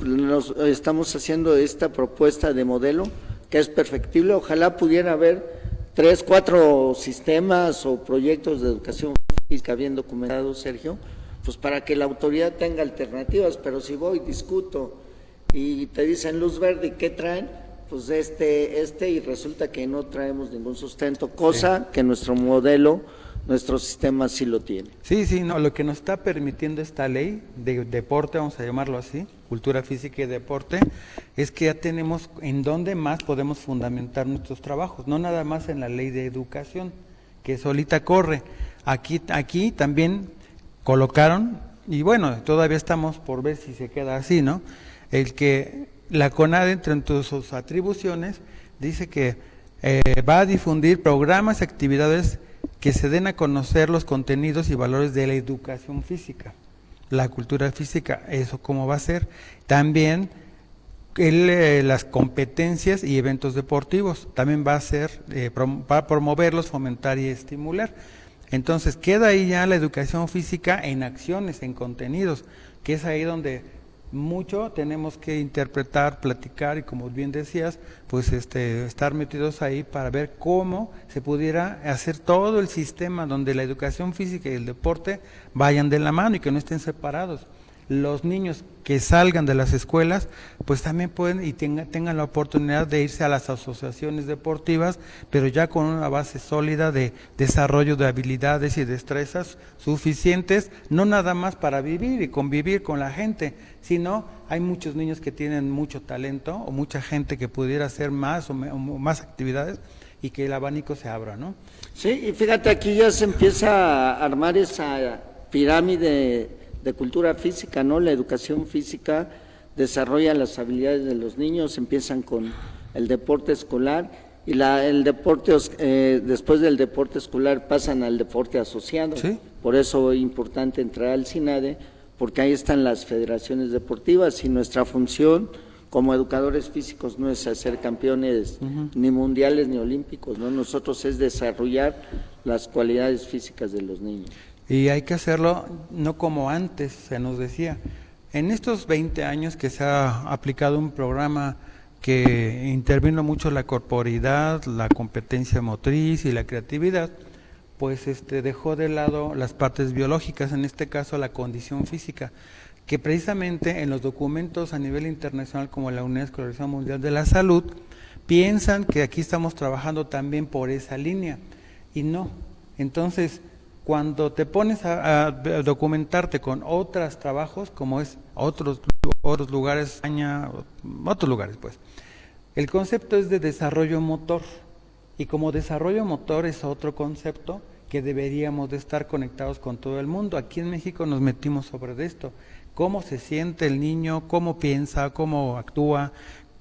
estamos haciendo esta propuesta de modelo, que es perfectible. Ojalá pudiera haber 3, 4 sistemas o proyectos de educación física bien documentados, Sergio, pues para que la autoridad tenga alternativas. Pero si voy, discuto y te dicen luz verde, ¿qué traen? Pues y resulta que no traemos ningún sustento, cosa que nuestro modelo, nuestro sistema sí lo tiene. Sí, no, lo que nos está permitiendo esta ley de deporte, vamos a llamarlo así, cultura física y deporte, es que ya tenemos en dónde más podemos fundamentar nuestros trabajos, no nada más en la ley de educación, que solita corre. Aquí también colocaron, y bueno, todavía estamos por ver si se queda así, ¿no?, el que la CONADE, entre sus atribuciones, dice que va a difundir programas y actividades que se den a conocer los contenidos y valores de la educación física, la cultura física. ¿Eso cómo va a ser? También las competencias y eventos deportivos, también va a ser, para promoverlos, fomentar y estimular. Entonces queda ahí ya la educación física en acciones, en contenidos, que es ahí donde mucho tenemos que interpretar, platicar y, como bien decías, pues estar metidos ahí para ver cómo se pudiera hacer todo el sistema donde la educación física y el deporte vayan de la mano y que no estén separados. Los niños que salgan de las escuelas, pues también pueden y tengan la oportunidad de irse a las asociaciones deportivas, pero ya con una base sólida de desarrollo de habilidades y destrezas suficientes, no nada más para vivir y convivir con la gente, sino hay muchos niños que tienen mucho talento o mucha gente que pudiera hacer más o más actividades y que el abanico se abra, ¿no? Sí, y fíjate, aquí ya se empieza a armar esa pirámide de cultura física, ¿no? La educación física desarrolla las habilidades de los niños, empiezan con el deporte escolar y el deporte, después del deporte escolar pasan al deporte asociado. ¿Sí? Por eso es importante entrar al CINADE, porque ahí están las federaciones deportivas y nuestra función como educadores físicos no es hacer campeones ni mundiales ni olímpicos, ¿no? Nosotros es desarrollar las cualidades físicas de los niños. Y hay que hacerlo no como antes se nos decía. En estos 20 años que se ha aplicado un programa que intervino mucho la corporeidad, la competencia motriz y la creatividad, pues dejó de lado las partes biológicas, en este caso la condición física, que precisamente en los documentos a nivel internacional como la UNESCO, la Organización Mundial de la Salud, piensan que aquí estamos trabajando también por esa línea, y no. Entonces, cuando te pones a documentarte con otros trabajos, como es otros lugares, España, otros lugares, pues, el concepto es de desarrollo motor, y como desarrollo motor es otro concepto que deberíamos de estar conectados con todo el mundo. Aquí en México nos metimos sobre esto, cómo se siente el niño, cómo piensa, cómo actúa,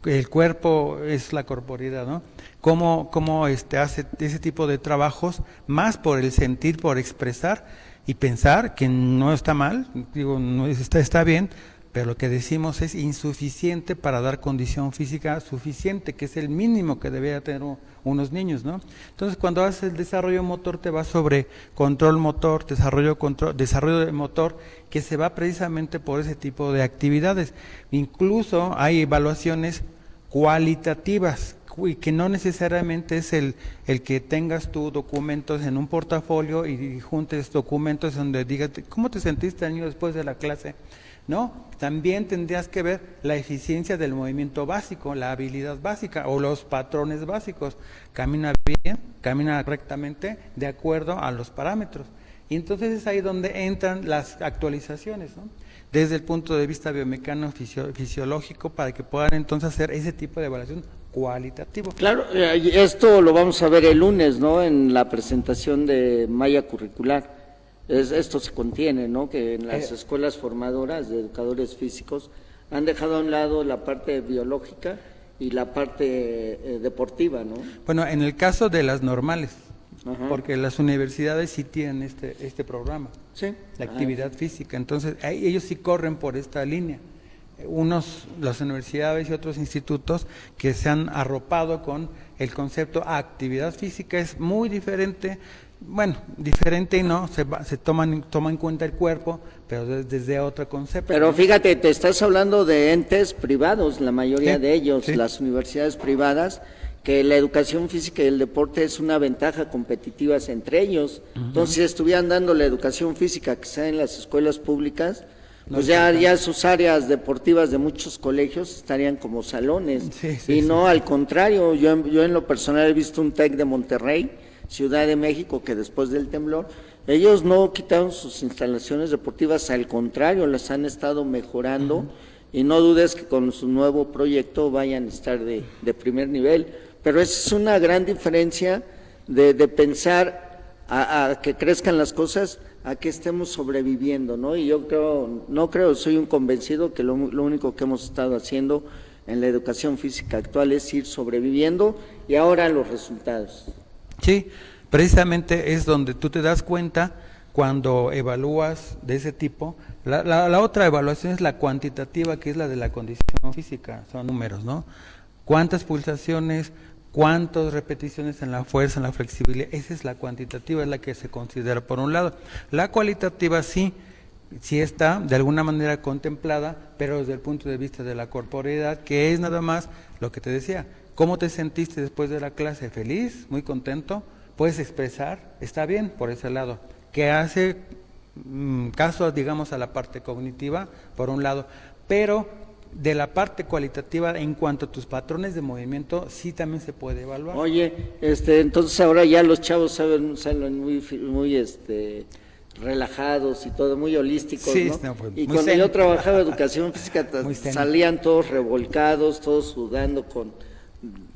el cuerpo es la corporeidad, ¿no? Cómo hace ese tipo de trabajos, más por el sentir, por expresar, y pensar que no está mal, digo, no está bien, pero lo que decimos es insuficiente para dar condición física suficiente, que es el mínimo que debería tener unos niños, ¿no? Entonces, cuando haces el desarrollo motor, te vas sobre control motor, desarrollo de motor, que se va precisamente por ese tipo de actividades. Incluso hay evaluaciones cualitativas, y que no necesariamente es el que tengas tus documentos en un portafolio y juntes documentos donde digas, ¿cómo te sentiste año después de la clase? No, también tendrías que ver la eficiencia del movimiento básico, la habilidad básica o los patrones básicos. Camina bien, camina correctamente de acuerdo a los parámetros. Y entonces es ahí donde entran las actualizaciones, ¿no? Desde el punto de vista biomecánico fisiológico, para que puedan entonces hacer ese tipo de evaluación cualitativo. Claro, esto lo vamos a ver el lunes, ¿no? En la presentación de malla curricular. Esto se contiene, ¿no? Que en las escuelas formadoras de educadores físicos han dejado a un lado la parte biológica y la parte deportiva, ¿no? Bueno, en el caso de las normales, Ajá. porque las universidades sí tienen este programa, Sí. la actividad física, entonces ellos sí corren por esta línea. Las universidades y otros institutos que se han arropado con el concepto actividad física es muy diferente. Bueno, diferente y no, se toma en cuenta el cuerpo, pero desde otro concepto. Pero ¿no? fíjate, te estás hablando de entes privados, la mayoría Sí, de ellos, sí. las universidades privadas, que la educación física y el deporte es una ventaja competitiva entre ellos. Entonces, si estuvieran dando la educación física que está en las escuelas públicas, pues ya sus áreas deportivas de muchos colegios estarían como salones. Sí, No, al contrario, yo en lo personal he visto un TEC de Monterrey, Ciudad de México, que después del temblor, ellos no quitaron sus instalaciones deportivas, al contrario, las han estado mejorando, y no dudes que con su nuevo proyecto vayan a estar de primer nivel. Pero esa es una gran diferencia de pensar a que crezcan las cosas, a que estemos sobreviviendo, ¿no? Y yo soy un convencido que lo único que hemos estado haciendo en la educación física actual es ir sobreviviendo, y ahora los resultados. Sí, precisamente es donde tú te das cuenta cuando evalúas de ese tipo. La otra evaluación es la cuantitativa, que es la de la condición física, son números, ¿no? ¿Cuántas pulsaciones, cuántas repeticiones en la fuerza, en la flexibilidad? Esa es la cuantitativa, es la que se considera por un lado. La cualitativa sí está de alguna manera contemplada, pero desde el punto de vista de la corporeidad, que es nada más lo que te decía. ¿Cómo te sentiste después de la clase? ¿Feliz? ¿Muy contento? ¿Puedes expresar? Está bien por ese lado. Que hace caso, digamos, a la parte cognitiva, por un lado. Pero de la parte cualitativa, en cuanto a tus patrones de movimiento, sí también se puede evaluar. Oye, entonces ahora ya los chavos salen muy relajados y todo, muy holísticos, Sí, ¿no? pues, Y muy cuando zen. yo trabajaba educación física, Muy zen. salían todos revolcados, todos sudando, con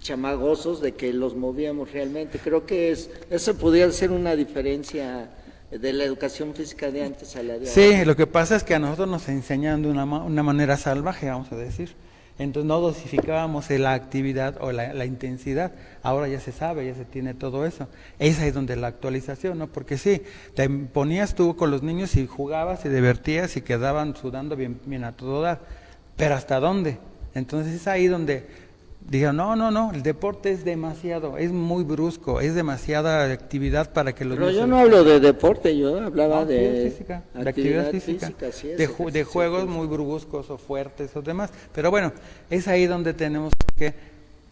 chamagosos de que los movíamos realmente. Creo que eso podría ser una diferencia de la educación física de antes a la de ahora. Sí, lo que pasa es que a nosotros nos enseñan de una manera salvaje, vamos a decir. Entonces no dosificábamos la actividad o la intensidad. Ahora ya se sabe, ya se tiene todo eso. Esa es donde la actualización, ¿no? Porque sí, te ponías tú con los niños y jugabas y divertías y quedaban sudando bien a todo dar. Pero ¿hasta dónde? Entonces es ahí donde dijeron, no, el deporte es demasiado, es muy brusco, es demasiada actividad para que los Pero niños... yo no hablo de deporte, yo hablaba de actividad física, sí, de juegos muy bruscos o fuertes o demás. Pero bueno, es ahí donde tenemos que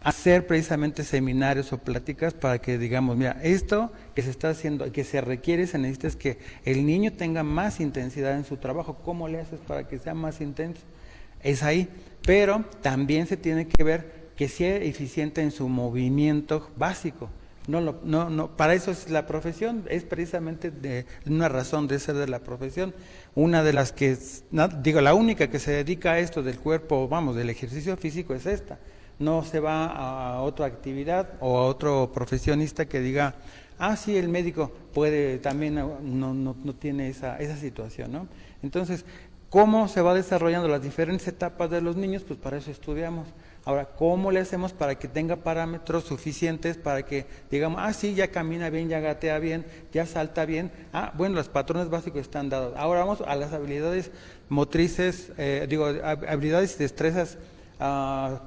hacer precisamente seminarios o pláticas para que digamos, mira, esto que se está haciendo, que se requiere, se necesita es que el niño tenga más intensidad en su trabajo. ¿Cómo le haces para que sea más intenso? Es ahí, pero también se tiene que ver que sea eficiente en su movimiento básico. No, para eso es la profesión, es precisamente una razón de ser de la profesión. Una de las que, la única que se dedica a esto del cuerpo, del ejercicio físico es esta. No se va a otra actividad o a otro profesionista que diga, sí, el médico puede, también no tiene esa situación, ¿no? Entonces, ¿cómo se va desarrollando las diferentes etapas de los niños? Pues para eso estudiamos, Ahora, ¿cómo le hacemos para que tenga parámetros suficientes para que digamos, sí, ya camina bien, ya gatea bien, ya salta bien? Bueno, los patrones básicos están dados. Ahora vamos a las habilidades motrices, habilidades y destrezas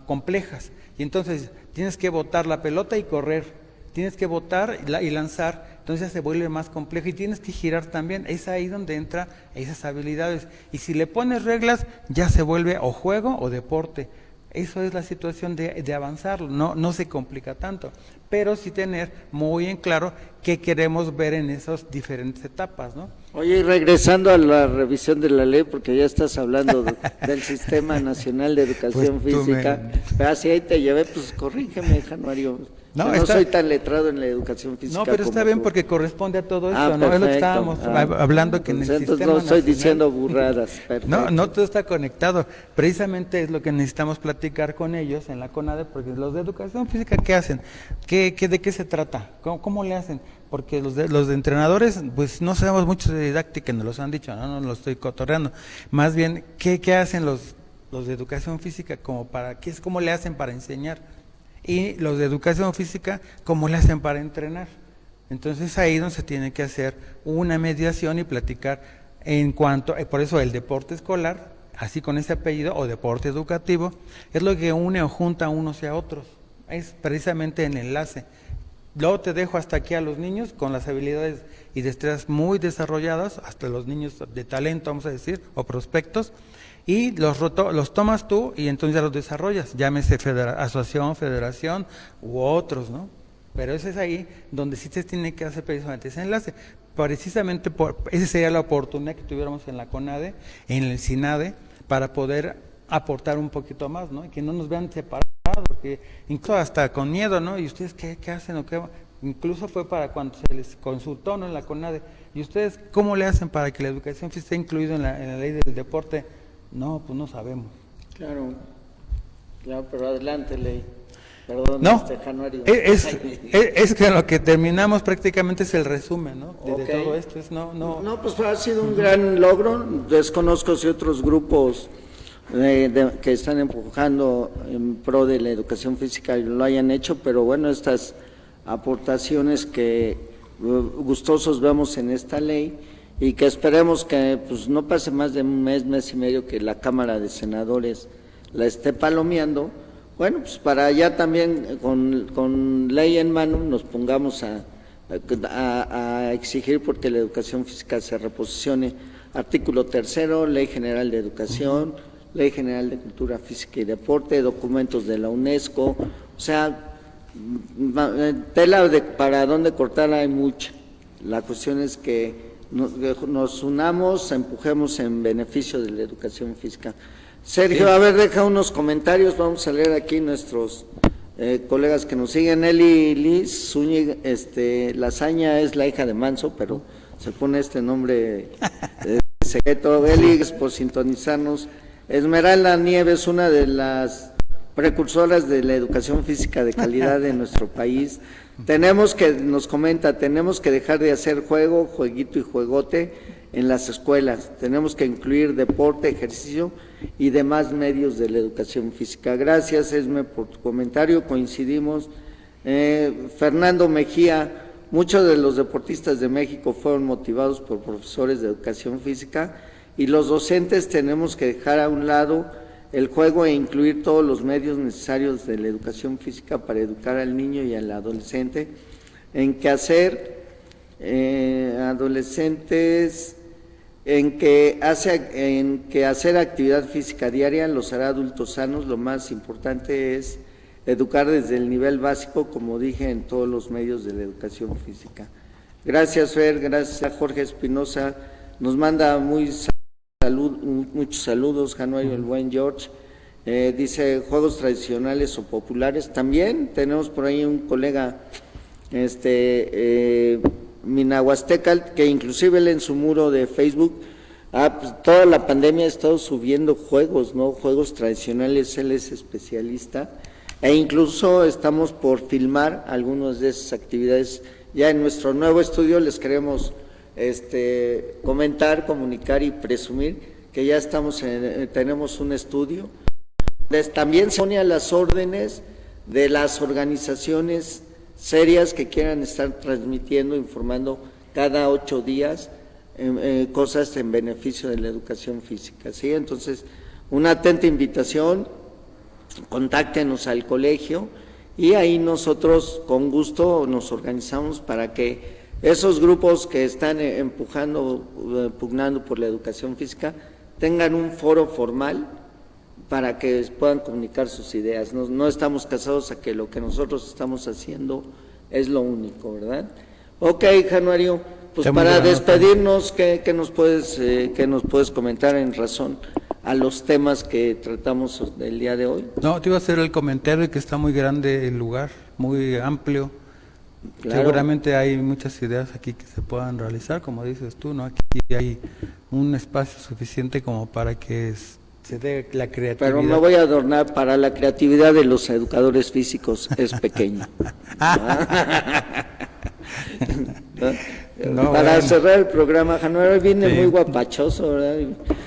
complejas. Y entonces tienes que botar la pelota y correr, tienes que botar y lanzar, entonces se vuelve más complejo y tienes que girar también. Es ahí donde entra esas habilidades. Y si le pones reglas, ya se vuelve o juego o deporte. Eso es la situación de avanzar, no se complica tanto, pero sí tener muy en claro qué queremos ver en esas diferentes etapas, ¿no? Oye, y regresando a la revisión de la ley, porque ya estás hablando del Sistema Nacional de Educación Física, si ahí te llevé, pues corrígeme, Januario. No soy tan letrado en la educación física. No, pero está bien porque corresponde a todo esto, ¿no? Es lo que estábamos hablando, que en el entonces sistema no estoy nacional, diciendo burradas. Perfecto. No todo está conectado. Precisamente es lo que necesitamos platicar con ellos en la CONADE, porque los de educación física, ¿qué hacen? ¿De qué se trata? ¿Cómo le hacen? Porque los de entrenadores, pues no sabemos mucho de didáctica, nos los han dicho, no lo estoy cotorreando. Más bien, ¿qué hacen los de educación física? ¿Cómo le hacen para enseñar? Y los de educación física, ¿cómo le hacen para entrenar? Entonces ahí es donde se tiene que hacer una mediación y platicar en cuanto, por eso el deporte escolar, así con ese apellido, o deporte educativo, es lo que une o junta a unos y a otros, es precisamente el enlace. Luego te dejo hasta aquí a los niños con las habilidades y destrezas muy desarrolladas, hasta los niños de talento, vamos a decir, o prospectos, y los tomas tú y entonces ya los desarrollas, llámese asociación, federación u otros, ¿no? Pero ese es ahí donde sí se tiene que hacer precisamente ese enlace. Precisamente esa sería la oportunidad que tuviéramos en la CONADE, en el SINADE, para poder aportar un poquito más, ¿no? Y que no nos vean separados, que incluso hasta con miedo, ¿no? ¿Y ustedes qué hacen o qué? Incluso fue para cuando se les consultó, ¿no? En la CONADE. ¿Y ustedes cómo le hacen para que la educación física esté incluida en la ley del deporte? No, pues no sabemos. Claro, pero adelante, Ley. Perdón, no, Januario. Es que lo que terminamos prácticamente es el resumen, ¿no? De todo esto. No, pues ha sido un gran logro. Desconozco si otros grupos que están empujando en pro de la educación física lo hayan hecho, pero bueno, estas aportaciones que gustosos vemos en esta ley, y que esperemos que pues no pase más de un mes y medio que la Cámara de Senadores la esté palomeando, bueno, pues para ya también con ley en mano nos pongamos a exigir porque la educación física se reposicione. Artículo 3º, Ley General de Educación, Ley General de Cultura Física y Deporte, documentos de la UNESCO, o sea, tela para dónde cortar hay mucha. La cuestión es que nos unamos, empujemos en beneficio de la educación física. Sergio, a ver, deja unos comentarios, vamos a leer aquí nuestros colegas que nos siguen. Eli Liz Zúñiga, Lasaña es la hija de Manso, pero se pone este nombre secreto. Eli, gracias por sintonizarnos. Esmeralda Nieves, una de las precursoras de la educación física de calidad en nuestro país. Nos comenta, tenemos que dejar de hacer jueguito y juegote en las escuelas, tenemos que incluir deporte, ejercicio y demás medios de la educación física. Gracias, Esme, por tu comentario, coincidimos. Fernando Mejía, muchos de los deportistas de México fueron motivados por profesores de educación física y los docentes tenemos que dejar a un lado el juego e incluir todos los medios necesarios de la educación física para educar al niño y al adolescente en que hacer actividad física diaria los hará adultos sanos. Lo más importante es educar desde el nivel básico, como dije, en todos los medios de la educación física. Gracias, Fer, gracias a Jorge Espinosa, nos manda muchos saludos, Januario, el buen George. Dice juegos tradicionales o populares. También tenemos por ahí un colega, Minahuasteca, que inclusive él en su muro de Facebook, pues toda la pandemia ha estado subiendo juegos, ¿no? Juegos tradicionales, él es especialista, e incluso estamos por filmar algunas de esas actividades. Ya en nuestro nuevo estudio les queremos comentar, comunicar y presumir que ya tenemos un estudio También se pone a las órdenes de las organizaciones serias que quieran estar transmitiendo, informando cada 8 días cosas en beneficio de la educación física, ¿sí? Entonces, una atenta invitación, contáctenos al colegio y ahí nosotros con gusto nos organizamos para que esos grupos que están pugnando por la educación física tengan un foro formal para que puedan comunicar sus ideas. No estamos casados a que lo que nosotros estamos haciendo es lo único, ¿verdad? Ok, Januario, pues para despedirnos, ¿qué nos puedes comentar en razón a los temas que tratamos del día de hoy? No, te iba a hacer el comentario de que está muy grande el lugar, muy amplio. Claro. Seguramente hay muchas ideas aquí que se puedan realizar, como dices tú, ¿no? Aquí hay un espacio suficiente como para que se dé la creatividad. Pero me voy a adornar, para la creatividad de los educadores físicos es pequeña. No, para bueno. cerrar el programa, Januario viene Sí. muy guapachoso, ¿verdad?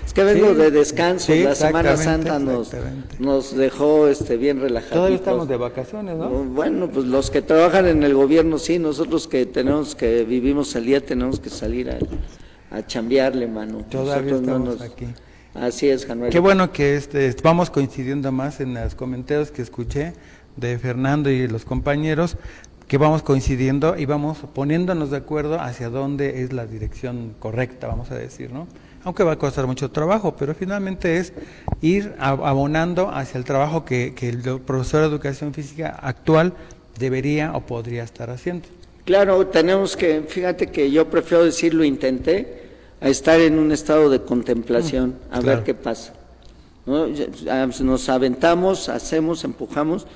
Es que vengo de descanso, sí, la Semana exactamente, Santa nos dejó bien relajaditos. Todavía estamos de vacaciones, ¿no? Bueno, pues los que trabajan en el gobierno sí, nosotros que vivimos al día tenemos que salir a chambearle, mano. Todavía Nosotros estamos aquí. Así es, Januario. Qué bueno que vamos coincidiendo más en los comentarios que escuché de Fernando y los compañeros, que vamos coincidiendo y vamos poniéndonos de acuerdo hacia dónde es la dirección correcta, vamos a decir, ¿no? Aunque va a costar mucho trabajo, pero finalmente es ir abonando hacia el trabajo que el profesor de educación física actual debería o podría estar haciendo. Claro, fíjate que yo prefiero decir lo intenté, a estar en un estado de contemplación, a claro. ver qué pasa, ¿no? Nos aventamos, hacemos, empujamos,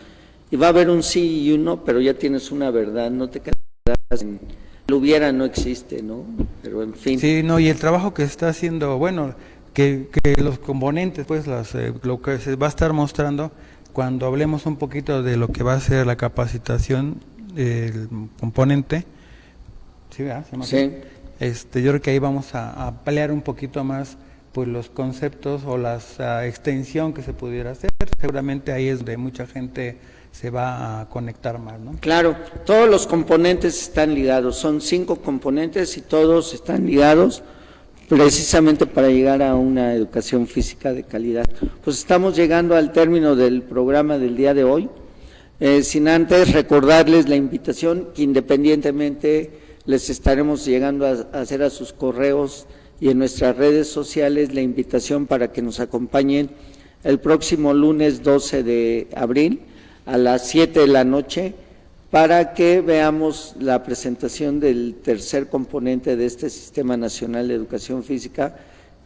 y va a haber un sí y un no, pero ya tienes una verdad, no te quedas en lo hubiera, no existe, ¿no? Pero en fin. Sí, no, y el trabajo que está haciendo, bueno, que los componentes, pues lo que se va a estar mostrando cuando hablemos un poquito de lo que va a ser la capacitación, el componente, ¿sí, verdad? Sí. Yo creo que ahí vamos a ampliar un poquito más pues los conceptos o la extensión que se pudiera hacer. Seguramente ahí es donde mucha gente se va a conectar más, ¿no? Claro, todos los componentes están ligados, son 5 componentes y todos están ligados precisamente para llegar a una educación física de calidad. Pues estamos llegando al término del programa del día de hoy, sin antes recordarles la invitación que independientemente les estaremos llegando a hacer a sus correos y en nuestras redes sociales la invitación para que nos acompañen el próximo lunes 12 de abril a las 7 de la noche para que veamos la presentación del tercer componente de este Sistema Nacional de Educación Física,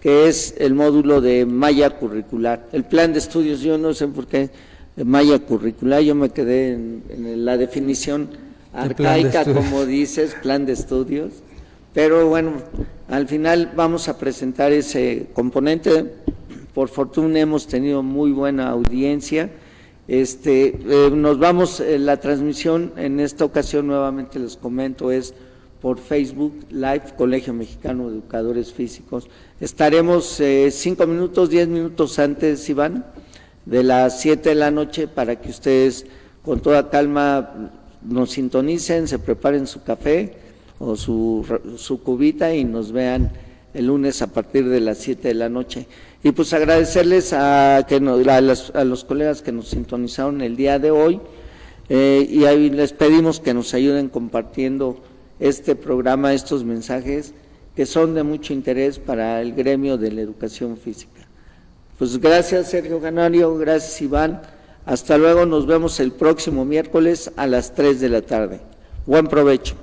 que es el módulo de malla curricular. El plan de estudios, yo no sé por qué malla curricular, yo me quedé en la definición arcaica, como dices, plan de estudios, pero bueno, al final vamos a presentar ese componente. Por fortuna hemos tenido muy buena audiencia. Nos vamos, la transmisión en esta ocasión nuevamente les comento es por Facebook Live, Colegio Mexicano de Educadores Físicos. Estaremos 5 minutos, 10 minutos antes, Iván, de las 7 de la noche para que ustedes con toda calma nos sintonicen, se preparen su café o su cubita y nos vean el lunes a partir de las 7 de la noche. Y pues agradecerles a los colegas que nos sintonizaron el día de hoy y ahí les pedimos que nos ayuden compartiendo este programa, estos mensajes que son de mucho interés para el gremio de la educación física. Pues gracias Sergio Canario, gracias Iván, hasta luego, nos vemos el próximo miércoles a las 3 de la tarde. Buen provecho.